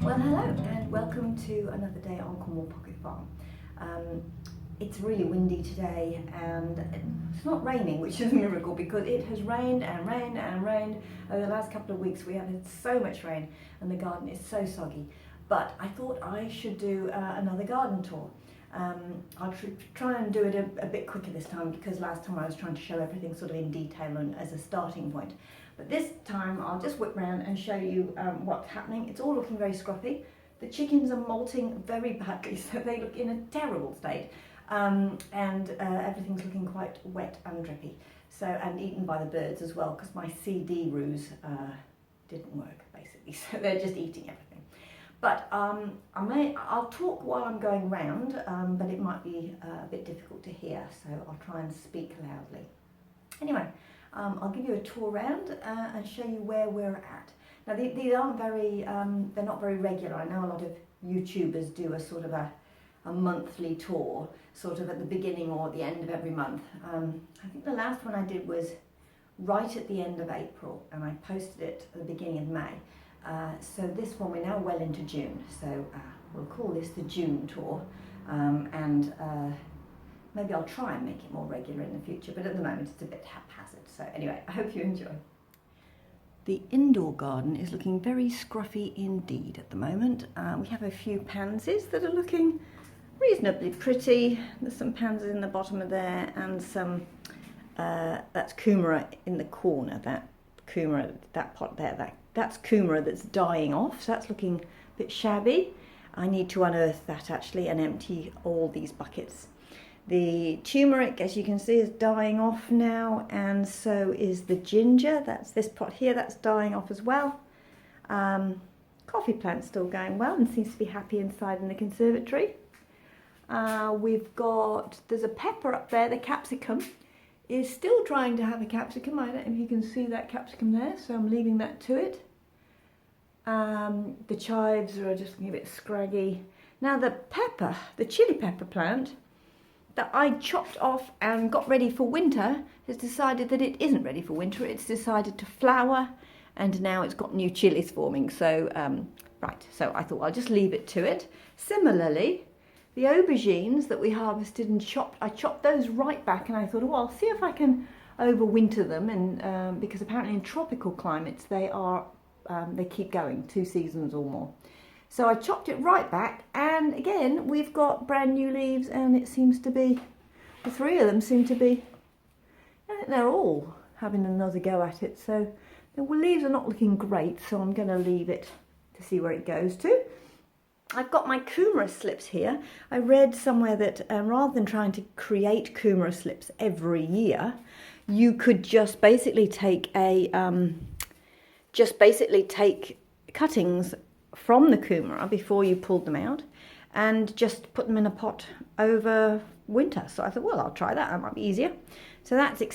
Well, hello and welcome to another day on Cornwall Pocket Farm. It's really windy today and it's not raining, which is a miracle because it has rained and rained and rained over the last couple of weeks. We have had so much rain and the garden is so soggy. But I thought I should do another garden tour. I'll try and do it a bit quicker this time because last time I was trying to show everything sort of in detail and as a starting point. But this time I'll just whip round and show you what's happening. It's all looking very scruffy. The chickens are molting very badly, so they look in a terrible state. Everything's looking quite wet and drippy. So, and eaten by the birds as well, because my CD ruse didn't work basically. So they're just eating everything. But I'll talk while I'm going round, but it might be a bit difficult to hear, so I'll try and speak loudly. Anyway, I'll give you a tour around and show you where we're at. Now these aren't very, they're not very regular. I know a lot of YouTubers do a sort of a monthly tour, sort of at the beginning or at the end of every month. I think the last one I did was right at the end of April and I posted it at the beginning of May. So this one, we're now well into June, so we'll call this the June tour, maybe I'll try and make it more regular in the future, but at the moment it's a bit haphazard. So anyway, I hope you enjoy. The indoor garden is looking very scruffy indeed at the moment. We have a few pansies that are looking reasonably pretty. There's some pansies in the bottom of there and some, that's Kumara in the corner, that pot there, that's Kumara that's dying off, so that's looking a bit shabby. I need to unearth that actually and empty all these buckets. The turmeric, as you can see, is dying off now, and so is the ginger. That's this pot here, that's dying off as well. Coffee plant's still going well and seems to be happy inside in the conservatory. There's a pepper up there, the capsicum is still trying to have a capsicum. I don't know if you can see that capsicum there, so I'm leaving that to it. The chives are just looking a bit scraggy. Now the chili pepper plant that I chopped off and got ready for winter has decided that it isn't ready for winter. It's decided to flower and now it's got new chilies forming. So, so I thought I'll just leave it to it. Similarly, the aubergines that we harvested and chopped, I chopped those right back and I thought, well, I'll see if I can overwinter them, and because apparently in tropical climates they keep going 2 seasons or more. So I chopped it right back, and again we've got brand new leaves, and it seems to be, the 3 of them seem to be, I think they're all having another go at it. So the leaves are not looking great, so I'm going to leave it to see where it goes to. I've got my Kumara Slips here. I read somewhere that rather than trying to create Kumara Slips every year, you could just basically take cuttings from the Kumara before you pulled them out and just put them in a pot over winter. So I thought, well, I'll try that might be easier. So that's an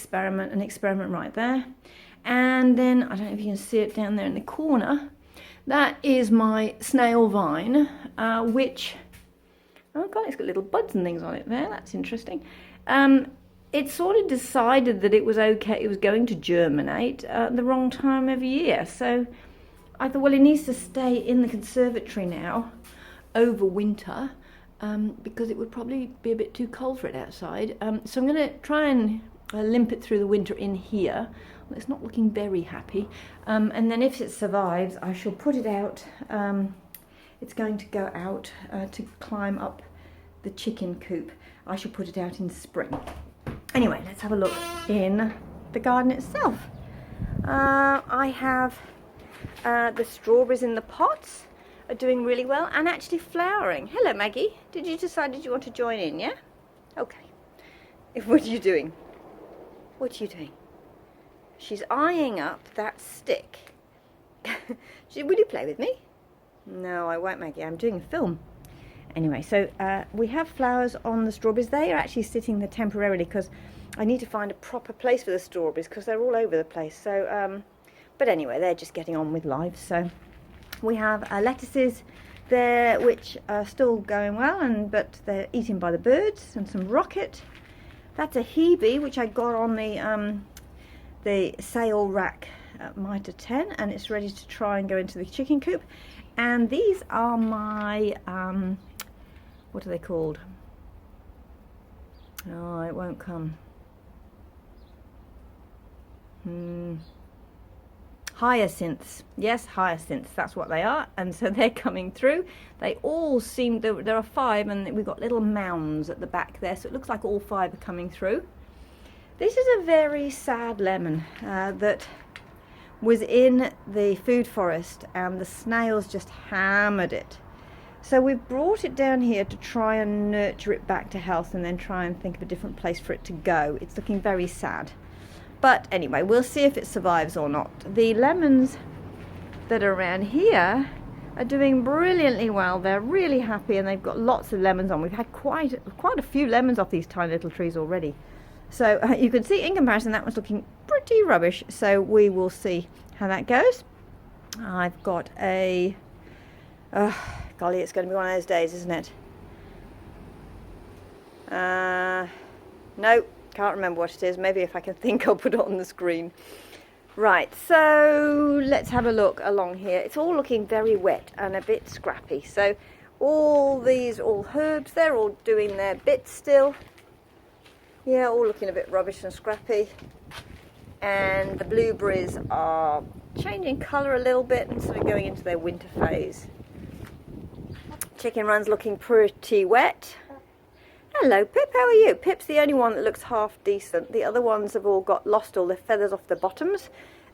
experiment right there. And then I don't know if you can see it down there in the corner, that is my Snail Vine, which, oh god, it's got little buds and things on it there. That's interesting. It sort of decided that it was okay, it was going to germinate at the wrong time of year. So I thought, well, it needs to stay in the conservatory now over winter because it would probably be a bit too cold for it outside. So I'm going to try and limp it through the winter in here. Well, it's not looking very happy. And then if it survives, I shall put it out. It's going to go out to climb up the chicken coop. I shall put it out in spring. Anyway, let's have a look in the garden itself. I have the strawberries in the pots are doing really well and actually flowering. Hello, Maggie. Did you want to join in, yeah? Okay. What are you doing? What are you doing? She's eyeing up that stick. Will you play with me? No, I won't, Maggie. I'm doing a film. Anyway, so we have flowers on the strawberries. They are actually sitting there temporarily because I need to find a proper place for the strawberries because they're all over the place. So, but anyway, they're just getting on with life. So we have lettuces there, which are still going well, but they're eaten by the birds, and some rocket. That's a hebe, which I got on the sale rack at mitre 10, and it's ready to try and go into the chicken coop. And these are my, what are they called? Oh, it won't come. Hyacinths. Yes, hyacinths, that's what they are. And so they're coming through. They all seem, there are 5, and we've got little mounds at the back there, so it looks like all 5 are coming through. This is a very sad lemon that was in the food forest, and the snails just hammered it. So we've brought it down here to try and nurture it back to health, and then try and think of a different place for it to go. It's looking very sad. But anyway, we'll see if it survives or not. The lemons that are around here are doing brilliantly well. They're really happy, and they've got lots of lemons on. We've had quite a few lemons off these tiny little trees already. So you can see in comparison that one's looking pretty rubbish. So we will see how that goes. I've got a... golly, it's going to be one of those days, isn't it? No, can't remember what it is. Maybe if I can think, I'll put it on the screen. Right, so let's have a look along here. It's all looking very wet and a bit scrappy. So all herbs, they're all doing their bit still. Yeah, all looking a bit rubbish and scrappy. And the blueberries are changing colour a little bit and sort of going into their winter phase. Chicken run's looking pretty wet. Hello Pip, how are you? Pip's the only one that looks half decent. The other ones have all lost all the feathers off the bottoms.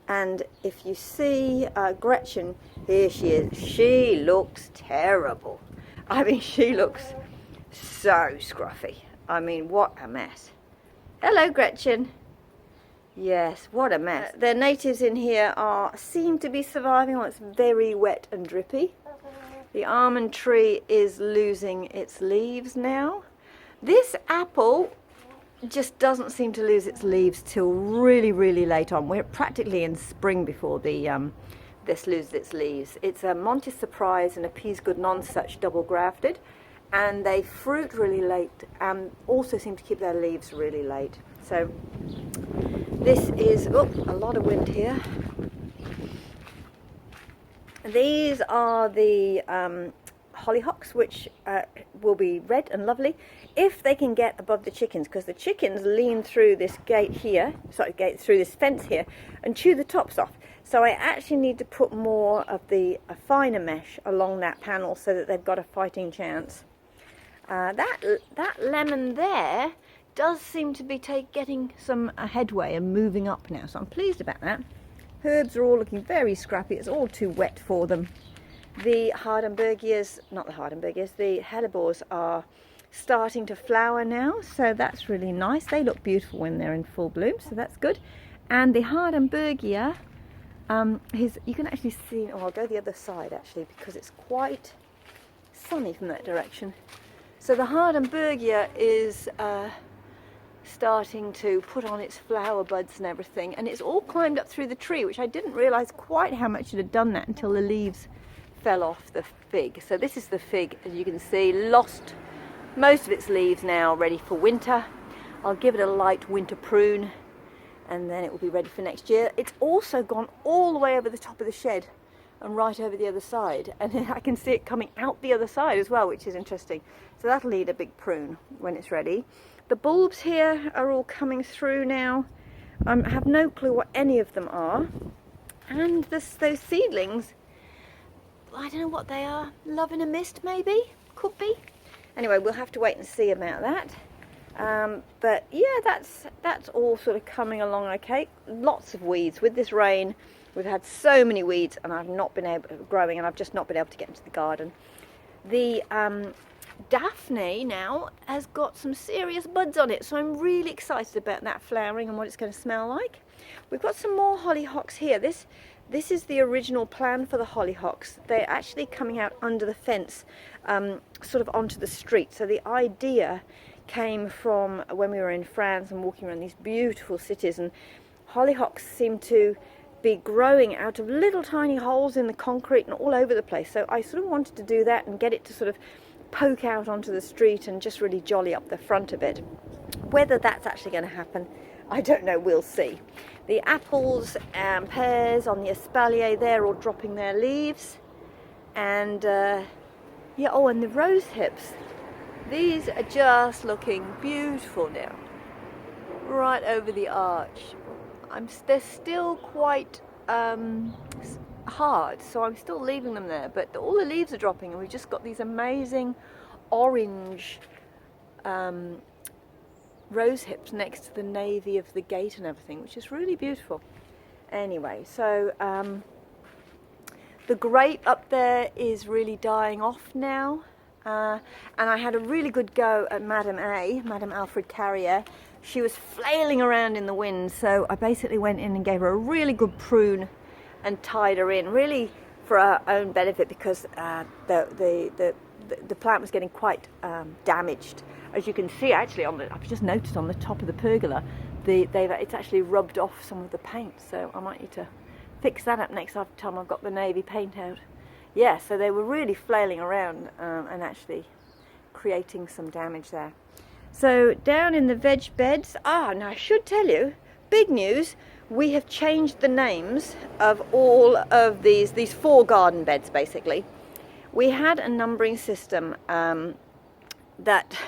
And if you see Gretchen, here she is. She looks terrible. I mean, she looks so scruffy. I mean, what a mess. Hello Gretchen. Yes, what a mess. The natives in here seem to be surviving. Well, it's very wet and drippy. The almond tree is losing its leaves now. This apple just doesn't seem to lose its leaves till really, really late on. We're practically in spring before this loses its leaves. It's a Monty Surprise and a Peas Good Nonsuch double grafted, and they fruit really late and also seem to keep their leaves really late. So this is, a lot of wind here. These are the hollyhocks, which will be red and lovely if they can get above the chickens, because the chickens lean through this through this fence here and chew the tops off. So I actually need to put more of a finer mesh along that panel so that they've got a fighting chance. That lemon there does seem to be getting some headway and moving up now, so I'm pleased about that. Herbs are all looking very scrappy. It's all too wet for them. The Hardenbergias, not the Hardenbergias, the hellebores are starting to flower now, so that's really nice. They look beautiful when they're in full bloom, so that's good. And the Hardenbergia, you can actually see, I'll go the other side actually, because it's quite sunny from that direction. So the Hardenbergia is starting to put on its flower buds and everything, and it's all climbed up through the tree, which I didn't realise quite how much it had done that until the leaves fell off the fig. So this is the fig, as you can see, lost most of its leaves now, ready for winter. I'll give it a light winter prune and then it will be ready for next year. It's also gone all the way over the top of the shed and right over the other side, and I can see it coming out the other side as well, which is interesting. So that'll need a big prune when it's ready. The bulbs here are all coming through now. I have no clue what any of them are. And those seedlings, I don't know what they are. Love in a mist, maybe? Could be. Anyway, we'll have to wait and see about that. But yeah, that's all sort of coming along okay. Lots of weeds. With this rain, we've had so many weeds, and I've not been able growing, and I've just not been able to get into the garden. The Daphne now has got some serious buds on it, so I'm really excited about that flowering and what it's going to smell like. We've got some more hollyhocks here. This is the original plan for the hollyhocks. They're actually coming out under the fence, sort of onto the street. So the idea came from when we were in France and walking around these beautiful cities, and hollyhocks seem to be growing out of little tiny holes in the concrete and all over the place. So I sort of wanted to do that and get it to sort of poke out onto the street and just really jolly up the front a bit. Whether that's actually going to happen, I don't know, we'll see. The apples and pears on the espalier, they're all dropping their leaves. And yeah, oh, and the rose hips. These are just looking beautiful now. Right over the arch. They're still quite hard, so I'm still leaving them there, but all the leaves are dropping and we've just got these amazing orange rose hips next to the navy of the gate and everything, which is really beautiful. Anyway, so the grape up there is really dying off now, and I had a really good go at Madame Alfred Carrier. She was flailing around in the wind, so I basically went in and gave her a really good prune and tied her in, really for her own benefit, because the plant was getting quite damaged. As you can see, actually, I've just noticed on the top of the pergola, it's actually rubbed off some of the paint, so I might need to fix that up next time I've got the navy paint out. Yeah, so they were really flailing around and actually creating some damage there. So down in the veg beds, now I should tell you, big news, we have changed the names of all of these 4 garden beds basically. We had a numbering system that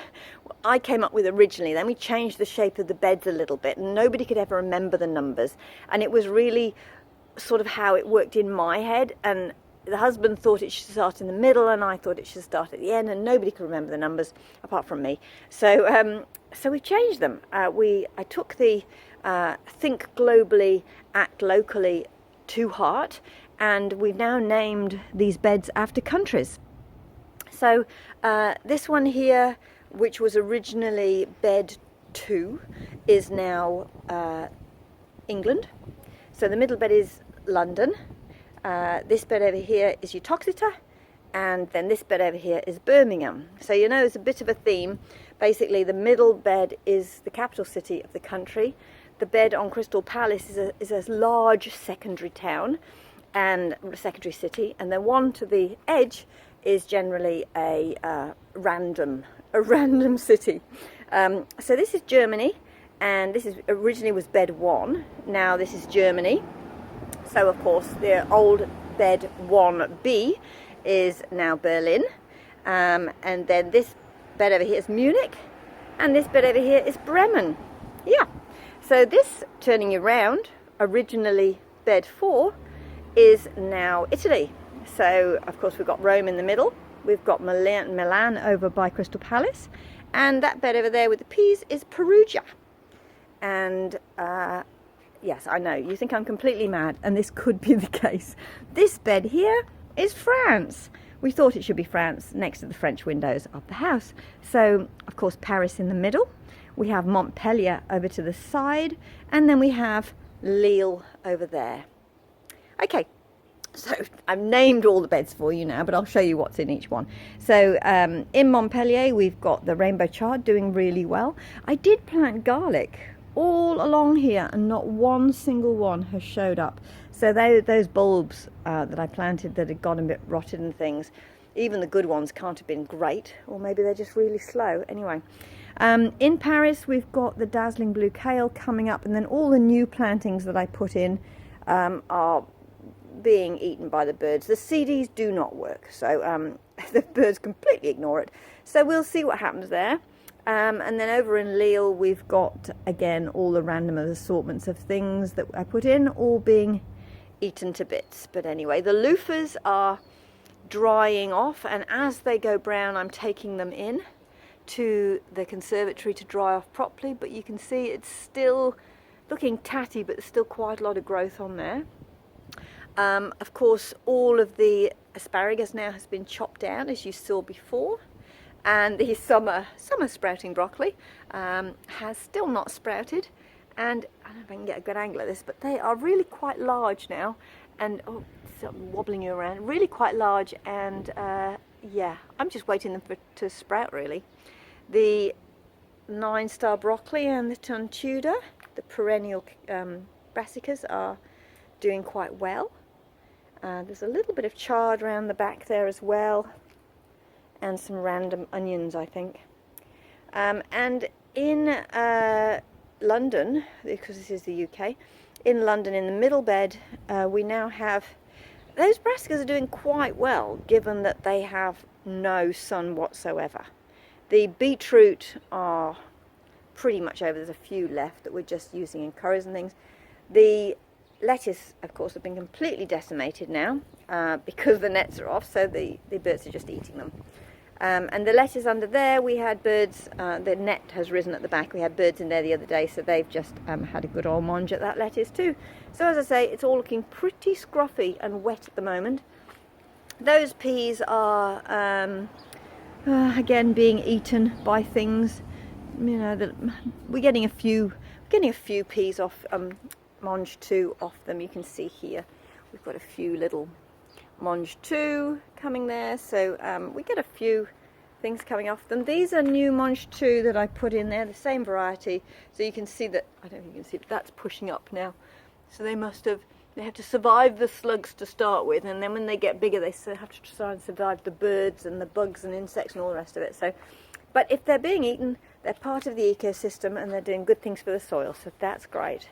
I came up with originally, then we changed the shape of the beds a little bit and nobody could ever remember the numbers, and it was really sort of how it worked in my head, and the husband thought it should start in the middle and I thought it should start at the end, and nobody could remember the numbers apart from me. So so we changed them. I took the think globally, act locally to heart, and we've now named these beds after countries. So this one here, which was originally bed 2, is now England. So the middle bed is London. This bed over here is Uttoxeter, and then this bed over here is Birmingham. So you know, it's a bit of a theme. Basically, the middle bed is the capital city of the country. The bed on Crystal Palace is a large secondary town and secondary city, and the one to the edge is generally a random city. So this is Germany, and this is originally was bed 1. Now this is Germany. So of course the old bed 1B is now Berlin, and then this bed over here is Munich, and this bed over here is Bremen. Yeah, so this, turning you round, originally bed 4 is now Italy. So of course we've got Rome in the middle, we've got Milan over by Crystal Palace, and that bed over there with the peas is Perugia. And yes, I know, you think I'm completely mad, and this could be the case. This bed here is France. We thought it should be France next to the French windows of the house. So, of course, Paris in the middle. We have Montpellier over to the side, and then we have Lille over there. Okay, so I've named all the beds for you now, but I'll show you what's in each one. So in Montpellier, we've got the rainbow chard doing really well. I did plant garlic all along here, and not one single one has showed up. So those bulbs that I planted that had got a bit rotted and things, even the good ones can't have been great, or maybe they're just really slow. Anyway, in Paris we've got the dazzling blue kale coming up, and then all the new plantings that I put in are being eaten by the birds. The CDs do not work, so the birds completely ignore it. So we'll see what happens there. And then over in Lille we've got again all the random assortments of things that I put in, all being eaten to bits. But anyway, the loofahs are drying off, and as they go brown I'm taking them in to the conservatory to dry off properly. But you can see it's still looking tatty, but there's still quite a lot of growth on there. Of course, all of the asparagus now has been chopped down, as you saw before. And the summer sprouting broccoli has still not sprouted, and I don't know if I can get a good angle at this, but they are really quite large now, and I'm wobbling you around, really quite large, and yeah, I'm just waiting them to sprout really. The 9-star broccoli and the tuntuda, the perennial brassicas, are doing quite well. There's a little bit of chard around the back there as well, and some random onions, I think. And in London, because this is the UK, in London in the middle bed, we now have, those brassicas are doing quite well given that they have no sun whatsoever. The beetroot are pretty much over, there's a few left that we're just using in curries and things. The lettuce, of course, have been completely decimated now because the nets are off, so the birds are just eating them. And the lettuce under there, we had birds, the net has risen at the back, we had birds in there the other day, so they've just had a good old mange at that lettuce too. So as I say, it's all looking pretty scruffy and wet at the moment. Those peas are, again, being eaten by things. You know, we're getting a few peas off, mange 2 off them. You can see here, we've got a few little mange 2 coming there, so we get a few things coming off them. These are new mange 2 that I put in there, the same variety, so you can see that, I don't think you can see, but that's pushing up now. So they have to survive the slugs to start with, and then when they get bigger they have to try and survive the birds and the bugs and insects and all the rest of it. So, but if they're being eaten, they're part of the ecosystem and they're doing good things for the soil, so that's great.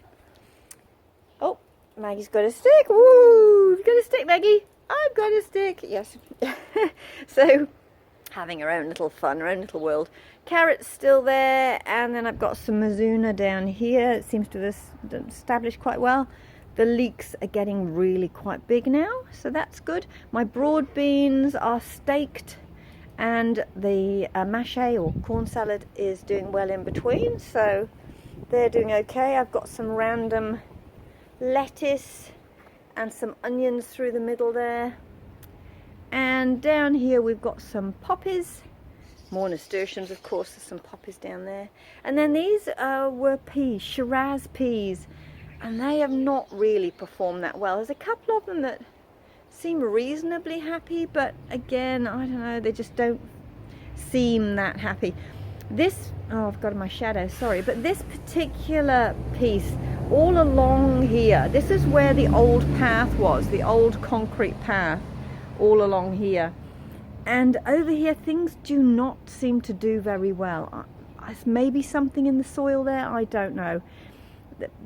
Oh, Maggie's got a stick. Woo! You've got a stick, Maggie? I've got a stick. Yes. So, having her own little fun, her own little world. Carrots still there, and then I've got some Mizuna down here. It seems to have established quite well. The leeks are getting really quite big now, so that's good. My broad beans are staked, and the mâché or corn salad is doing well in between, so they're doing okay. I've got some random lettuce and some onions through the middle there, and down here we've got some poppies, more nasturtiums, of course. There's some poppies down there, and then these were peas, Shiraz peas, and they have not really performed that well. There's a couple of them that seem reasonably happy, but again, I don't know, they just don't seem that happy. This, oh, I've got my shadow, sorry, but this particular piece, all along here, this is where the old path was, the old concrete path, all along here. And over here, things do not seem to do very well. Maybe something in the soil there, I don't know.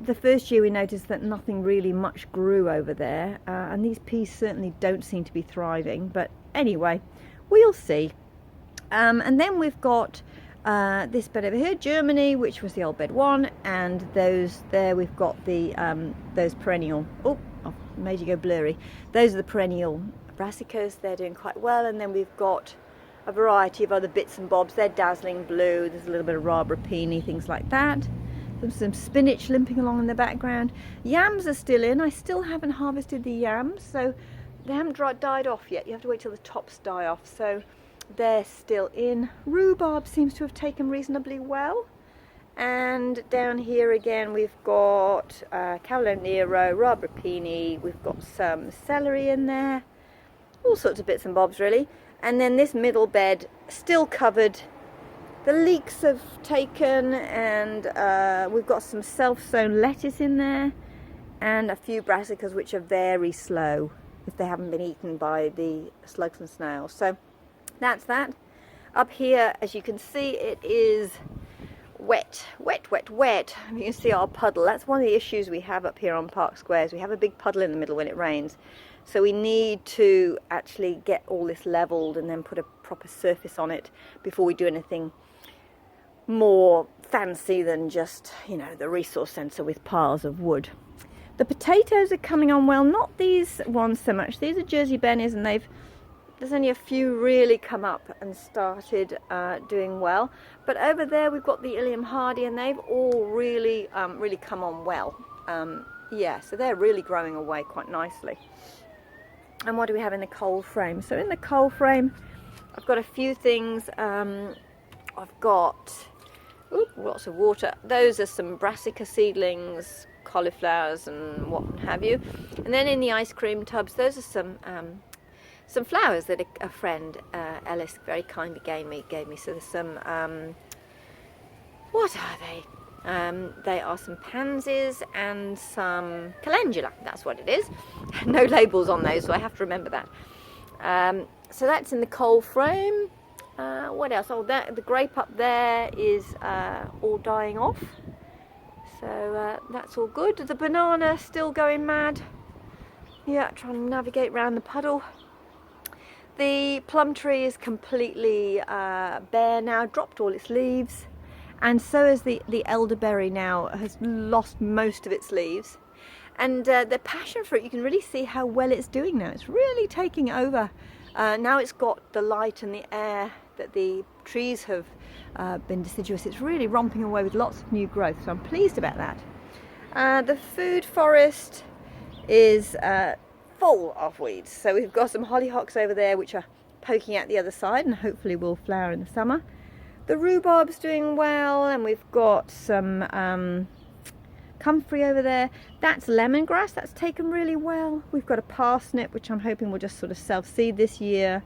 The first year we noticed that nothing really much grew over there, and these peas certainly don't seem to be thriving, but anyway, we'll see. And then we've got this bed over here, Germany, which was the old bed 1, and those there we've got the those perennial, oh, I've made you go blurry, those are the perennial brassicas. They're doing quite well, and then we've got a variety of other bits and bobs. They're dazzling blue, there's a little bit of Raspberry, things like that. There's some spinach limping along in the background. Yams are still in. I still haven't harvested the yams, so they haven't died off yet. You have to wait till the tops die off, so they're still in. Rhubarb seems to have taken reasonably well. And down here again we've got Cavolo Nero, Raspberry, we've got some celery in there, all sorts of bits and bobs really. And then this middle bed still covered. The leeks have taken, and we've got some self-sown lettuce in there, and a few brassicas which are very slow if they haven't been eaten by the slugs and snails. So that's that. Up here, as you can see, it is wet, wet, wet, wet. You can see our puddle. That's one of the issues we have up here on Park Squares. We have a big puddle in the middle when it rains. So we need to actually get all this leveled and then put a proper surface on it before we do anything more fancy than just, you know, the resource centre with piles of wood. The potatoes are coming on well, not these ones so much. These are Jersey Bennies, and there's only a few really come up and started doing well. But over there we've got the Ilium Hardy, and they've all really really come on well. Yeah, so they're really growing away quite nicely. And what do we have in the cold frame? So in the cold frame I've got a few things. I've got lots of water. Those are some brassica seedlings, cauliflowers and what have you. And then in the ice cream tubs, those are some flowers that a friend, Ellis, very kindly gave me. So there's some, what are they? They are some pansies and some calendula, that's what it is. No labels on those, so I have to remember that. So that's in the cold frame. What else? Oh, the grape up there is all dying off. So that's all good. The banana still going mad. Yeah, trying to navigate around the puddle. The plum tree is completely bare now, dropped all its leaves. And so is the elderberry now, has lost most of its leaves. And the passion fruit, you can really see how well it's doing now. It's really taking over. Now it's got the light and the air that the trees have been deciduous. It's really romping away with lots of new growth, so I'm pleased about that. The food forest is full of weeds. So we've got some hollyhocks over there which are poking out the other side and hopefully will flower in the summer. The rhubarb's doing well, and we've got some comfrey over there. That's lemongrass, that's taken really well. We've got a parsnip which I'm hoping will just sort of self-seed this year.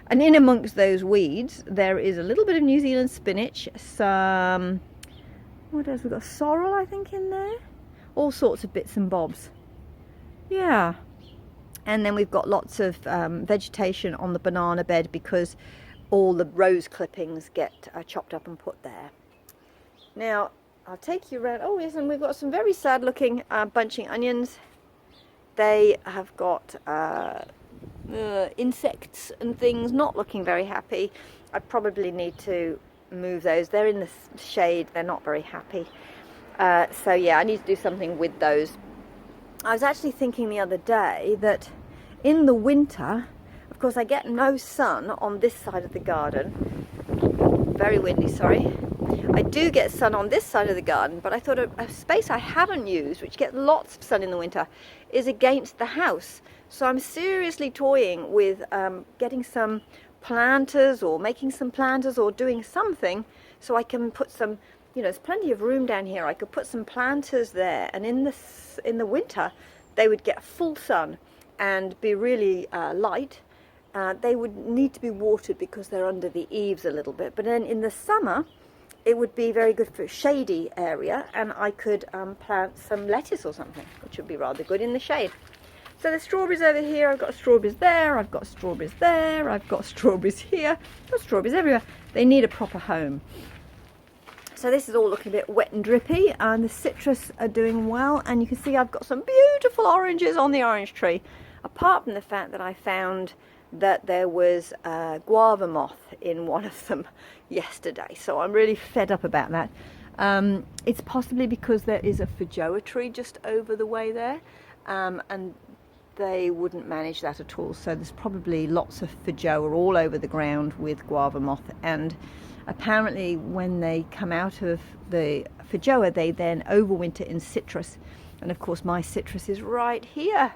And in amongst those weeds there is a little bit of New Zealand spinach, some, what else, we've got sorrel I think in there, all sorts of bits and bobs. Yeah, and then we've got lots of vegetation on the banana bed because all the rose clippings get chopped up and put there. Now I'll take you around. Oh yes, and we've got some very sad looking bunching onions. They have got insects and things, not looking very happy. I probably need to move those. They're in the shade, they're not very happy. So yeah, I need to do something with those. I was actually thinking the other day that in the winter, of course I get no sun on this side of the garden. Very windy, sorry. I do get sun on this side of the garden, but I thought a space I haven't used, which gets lots of sun in the winter, is against the house. So I'm seriously toying with getting some planters or making some planters or doing something so I can put some, you know, there's plenty of room down here. I could put some planters there, and in the winter they would get full sun and be really light. They would need to be watered because they're under the eaves a little bit, but then in the summer it would be very good for a shady area, and I could plant some lettuce or something, which would be rather good in the shade. So the strawberries over here, I've got strawberries there, I've got strawberries there, I've got strawberries here, I've got strawberries everywhere. They need a proper home. So this is all looking a bit wet and drippy, and the citrus are doing well, and you can see I've got some beautiful oranges on the orange tree, apart from the fact that I found that there was a guava moth in one of them yesterday, so I'm really fed up about that. It's possibly because there is a feijoa tree just over the way there, and they wouldn't manage that at all, so there's probably lots of feijoa all over the ground with guava moth. And apparently when they come out of the feijoa they then overwinter in citrus, and of course my citrus is right here.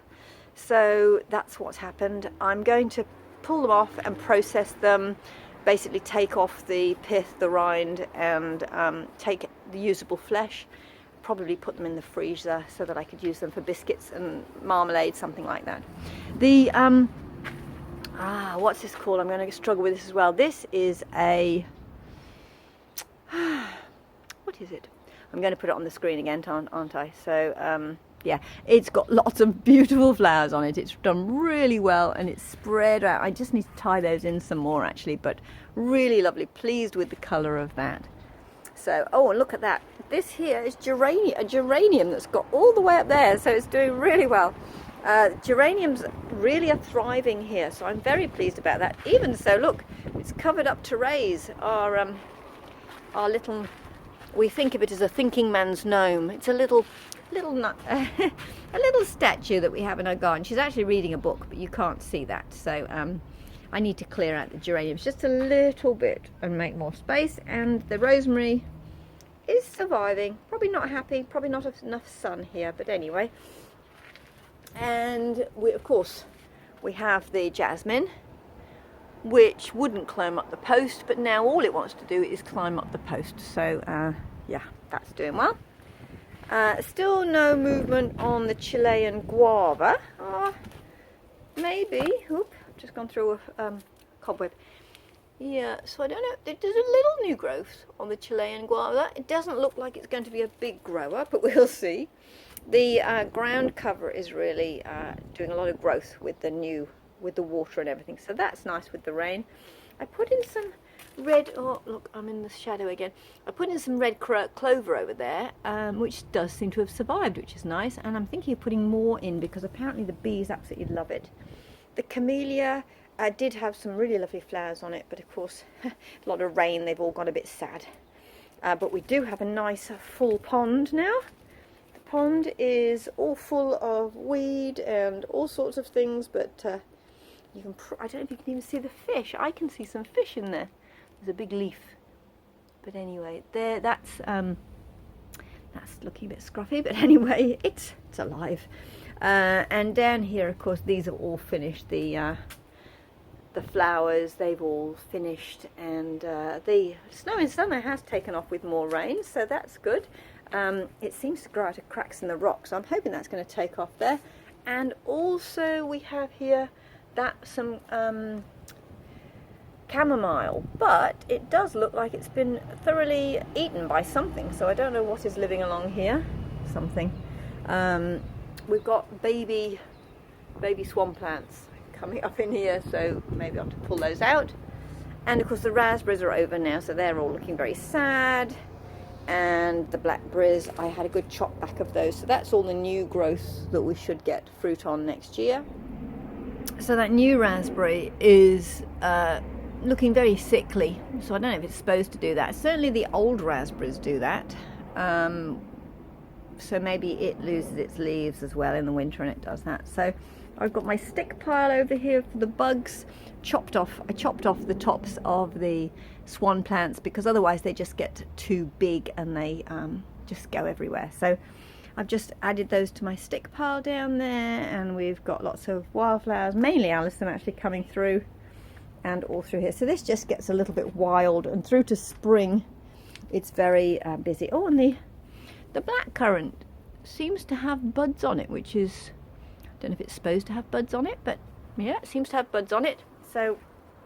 So that's what's happened. I'm going to pull them off and process them, basically take off the pith, the rind, and take the usable flesh, probably put them in the freezer so that I could use them for biscuits and marmalade, something like that. The what's this called? I'm going to struggle with this as well. This is a what is it? I'm going to put it on the screen again, aren't I? So yeah, it's got lots of beautiful flowers on it. It's done really well and it's spread out. I just need to tie those in some more actually, but really lovely. Pleased with the colour of that. So, oh, and look at that. This here is a geranium that's got all the way up there, so it's doing really well. Geraniums really are thriving here, so I'm very pleased about that. Even so, look, it's covered up to raise our little, we think of it as a thinking man's gnome. It's a little a little statue that we have in our garden. She's actually reading a book, but you can't see that, so I need to clear out the geraniums just a little bit and make more space. And the rosemary is surviving, probably not happy, probably not enough sun here, but anyway. And of course we have the jasmine, which wouldn't climb up the post, but now all it wants to do is climb up the post. So yeah, that's doing well. Still no movement on the Chilean guava. Maybe, oop, just gone through a cobweb. Yeah, so I don't know, there's a little new growth on the Chilean guava. It doesn't look like it's going to be a big grower, but we'll see. The ground cover is really doing a lot of growth with the water and everything, so that's nice with the rain. I put in some red, oh look, I'm in the shadow again. I put in some red clover over there, which does seem to have survived, which is nice. And I'm thinking of putting more in because apparently the bees absolutely love it. The camellia did have some really lovely flowers on it, but of course, a lot of rain, they've all gone a bit sad. But we do have a nice full pond now. The pond is all full of weed and all sorts of things, but you can I don't know if you can even see the fish. I can see some fish in there. There's a big leaf. But anyway, there, that's looking a bit scruffy, but anyway, it's alive. And down here, of course, these have all finished. The flowers, they've all finished, and the snow in summer has taken off with more rain, so that's good. It seems to grow out of cracks in the rocks, so I'm hoping that's going to take off there. And also we have here some chamomile, but it does look like it's been thoroughly eaten by something, so I don't know what is living along here. Something. We've got baby swan plants coming up in here, so maybe I'll have to pull those out. And of course the raspberries are over now, so they're all looking very sad. And the blackberries, I had a good chop back of those, so that's all the new growth that we should get fruit on next year. So that new raspberry is looking very sickly, so I don't know if it's supposed to do that. Certainly the old raspberries do that, so maybe it loses its leaves as well in the winter, and it does that. So I've got my stick pile over here for the bugs. I chopped off the tops of the swan plants because otherwise they just get too big and they just go everywhere. So I've just added those to my stick pile down there, and we've got lots of wildflowers, mainly Alison actually coming through, and all through here. So this just gets a little bit wild, and through to spring it's very busy. Oh, and the blackcurrant seems to have buds on it, which is, I don't know if it's supposed to have buds on it, but yeah, it seems to have buds on it. So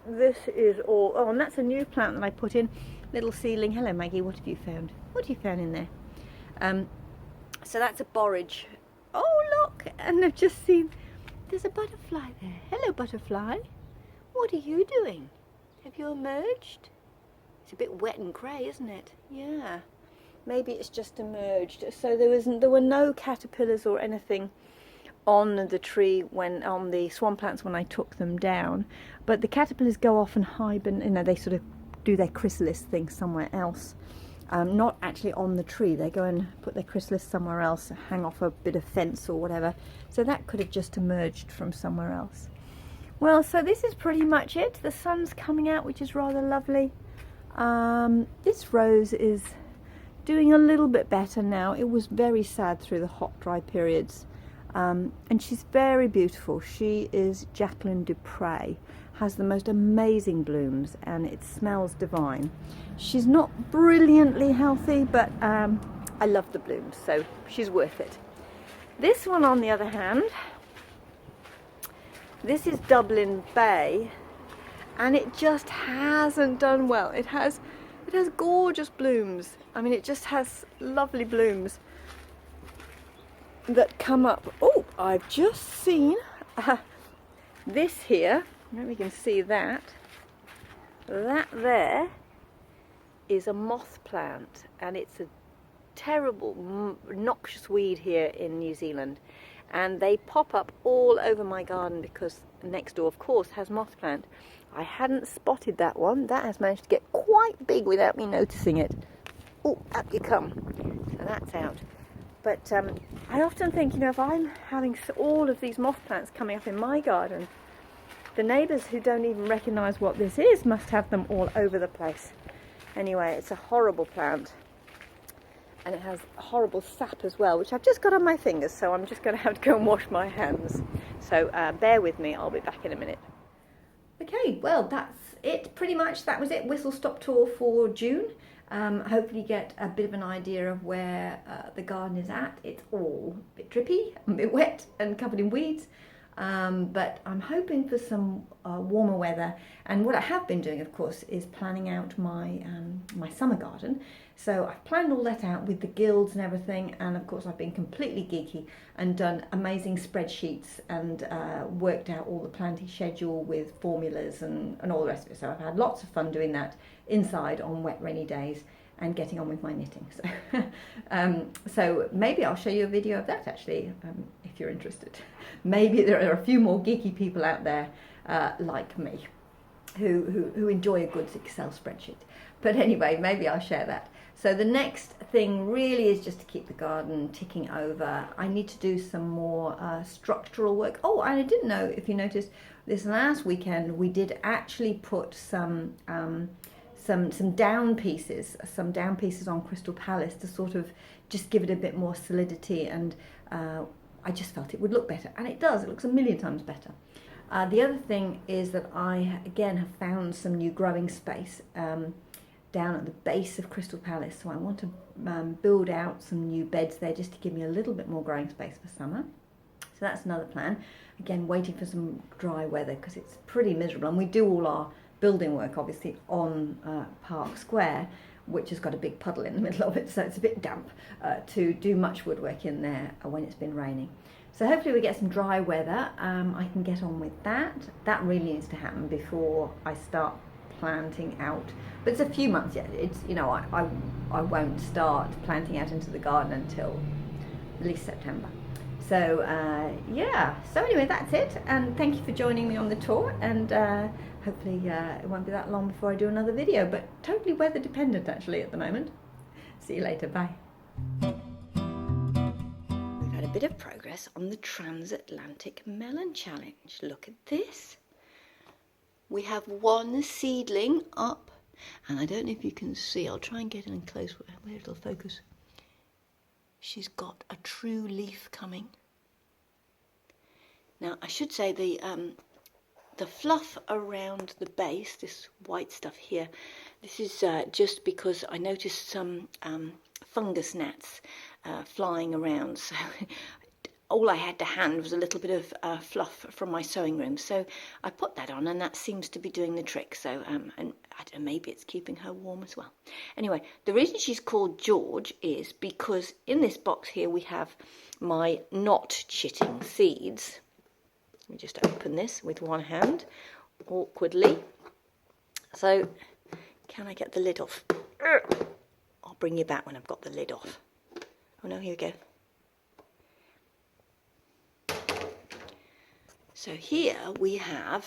this is all, oh, and that's a new plant that I put in, little seedling. Hello Maggie, what have you found? What have you found in there? So that's a borage. Oh look, and I've just seen, there's a butterfly there. Hello butterfly, what are you doing? Have you emerged? It's a bit wet and grey, isn't it? Yeah, maybe it's just emerged. So there were no caterpillars or anything on the tree on the swan plants when I took them down, but the caterpillars go off and hibernate. You know, they sort of do their chrysalis thing somewhere else, not actually on the tree. They go and put their chrysalis somewhere else, hang off a bit of fence or whatever. So that could have just emerged from somewhere else. Well, so this is pretty much it. The sun's coming out, which is rather lovely. This rose is doing a little bit better now. It was very sad through the hot, dry periods. And she's very beautiful. She is Jacqueline Dupre, has the most amazing blooms, and it smells divine. She's not brilliantly healthy, but I love the blooms, so she's worth it. This one, on the other hand, this is Dublin Bay, and it just hasn't done well. It has gorgeous blooms. I mean, it just has lovely blooms that come up. Oh, I've just seen this here. Maybe you can see that. That there is a moth plant, and it's a terrible noxious weed here in New Zealand, and they pop up all over my garden because next door, of course, has moth plant. I hadn't spotted that one. That has managed to get quite big without me noticing it. Oh, up you come. So that's out. But I often think, you know, if I'm having all of these moth plants coming up in my garden, the neighbours who don't even recognise what this is must have them all over the place. Anyway, it's a horrible plant, and it has horrible sap as well, which I've just got on my fingers, so I'm just going to have to go and wash my hands. So bear with me, I'll be back in a minute. Okay, well, that's it pretty much. That was it, whistle stop tour for June. Hopefully get a bit of an idea of where the garden is at. It's all a bit drippy, a bit wet and covered in weeds. but I'm hoping for some warmer weather. And what I have been doing, of course, is planning out my my summer garden. So I've planned all that out with the guilds and everything, and of course I've been completely geeky and done amazing spreadsheets and worked out all the planting schedule with formulas and all the rest of it. So I've had lots of fun doing that inside on wet rainy days and getting on with my knitting. So, so maybe I'll show you a video of that actually, if you're interested. Maybe there are a few more geeky people out there like me who enjoy a good Excel spreadsheet. But anyway, maybe I'll share that. So the next thing really is just to keep the garden ticking over. I need to do some more structural work. Oh, and I didn't know if you noticed, this last weekend we did actually put some down pieces on Crystal Palace to sort of just give it a bit more solidity, and I just felt it would look better, and it does. It looks a million times better. The other thing is that I again have found some new growing space down at the base of Crystal Palace, so I want to build out some new beds there just to give me a little bit more growing space for summer. So that's another plan. Again, waiting for some dry weather because it's pretty miserable, and we do all our building work obviously on Park Square, which has got a big puddle in the middle of it, so it's a bit damp to do much woodwork in there when it's been raining. So hopefully we get some dry weather. I can get on with that. That really needs to happen before I start planting out. But it's a few months yet. It's, you know, I won't start planting out into the garden until at least September. So yeah, so anyway, that's it, and thank you for joining me on the tour, and hopefully it won't be that long before I do another video, but totally weather dependent actually at the moment. See you later, bye. We've had a bit of progress on the Transatlantic Melon Challenge. Look at this. We have one seedling up, and I don't know if you can see, I'll try and get in close where it'll focus. She's got a true leaf coming. Now I should say the fluff around the base, this white stuff here, this is just because I noticed some fungus gnats flying around, so all I had to hand was a little bit of fluff from my sewing room, so I put that on, and that seems to be doing the trick. So and I don't know, maybe it's keeping her warm as well. Anyway, the reason she's called George is because in this box here we have my not chitting seeds. Let me just open this with one hand, awkwardly. So, can I get the lid off? I'll bring you back when I've got the lid off. Oh no, here we go. So here we have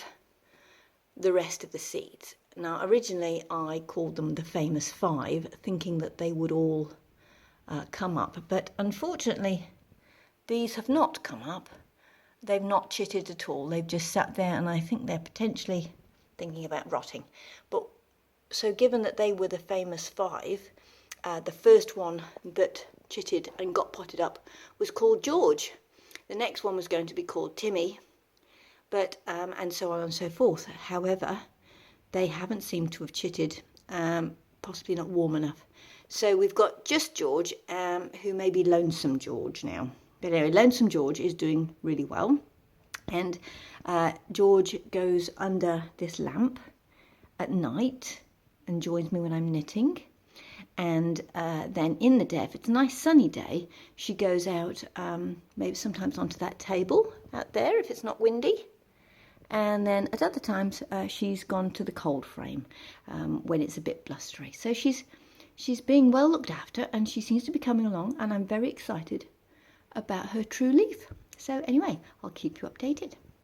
the rest of the seeds. Now originally I called them the famous 5, thinking that they would all come up, but unfortunately these have not come up. They've not chitted at all. They've just sat there, and I think they're potentially thinking about rotting. But so given that they were the famous 5, the first one that chitted and got potted up was called George. The next one was going to be called Timmy, but and so on and so forth. However, they haven't seemed to have chitted, possibly not warm enough. So we've got just George, who may be Lonesome George now. But anyway, Lonesome George is doing really well, and George goes under this lamp at night and joins me when I'm knitting, and then in the day, if it's a nice sunny day, she goes out maybe sometimes onto that table out there if it's not windy, and then at other times she's gone to the cold frame when it's a bit blustery. So she's being well looked after, and she seems to be coming along, and I'm very excited about her true leaf. So anyway, I'll keep you updated.